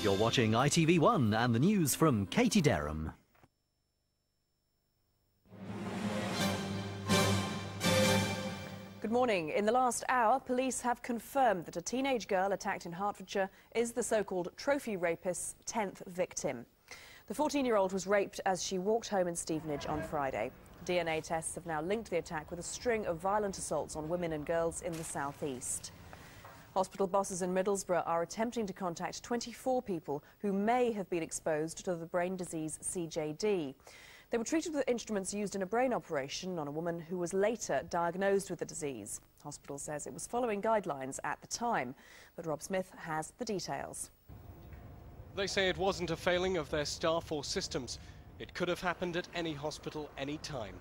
You're watching ITV1 and the news from Katie Derham. Good morning. In the last hour, police have confirmed that a teenage girl attacked in Hertfordshire is the so-called trophy rapist's 10th victim. The 14-year-old was raped as she walked home in Stevenage on Friday. DNA tests have now linked the attack with a string of violent assaults on women and girls in the southeast. Hospital bosses in Middlesbrough are attempting to contact 24 people who may have been exposed to the brain disease CJD. They were treated with instruments used in a brain operation on a woman who was later diagnosed with the disease. Hospital says it was following guidelines at the time, but Rob Smith has the details. They say it wasn't a failing of their staff or systems. It could have happened at any hospital, any time.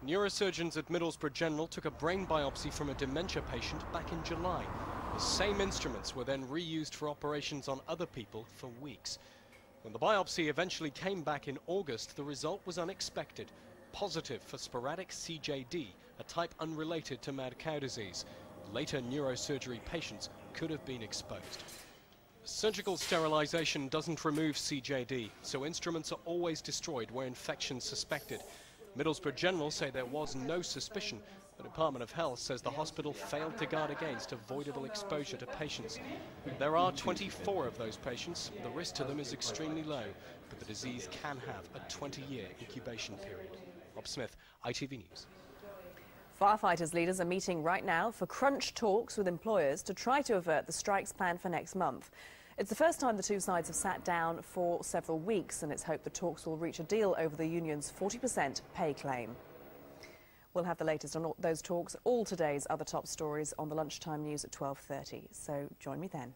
Neurosurgeons at Middlesbrough General took a brain biopsy from a dementia patient back in July. The same instruments were then reused for operations on other people for weeks. When the biopsy eventually came back in August, the result was unexpected. Positive for sporadic CJD, a type unrelated to mad cow disease. Later neurosurgery patients could have been exposed. Surgical sterilization doesn't remove CJD, so instruments are always destroyed where infection's suspected. Middlesbrough General say there was no suspicion. The Department of Health says the hospital failed to guard against avoidable exposure to patients. There are 24 of those patients. The risk to them is extremely low, but the disease can have a 20-year incubation period. Rob Smith, ITV News. Firefighters leaders are meeting right now for crunch talks with employers to try to avert the strikes planned for next month. It's the first time the two sides have sat down for several weeks, and it's hoped the talks will reach a deal over the union's 40% pay claim. We'll have the latest on those talks, all today's other top stories on the lunchtime news at 12:30, so join me then.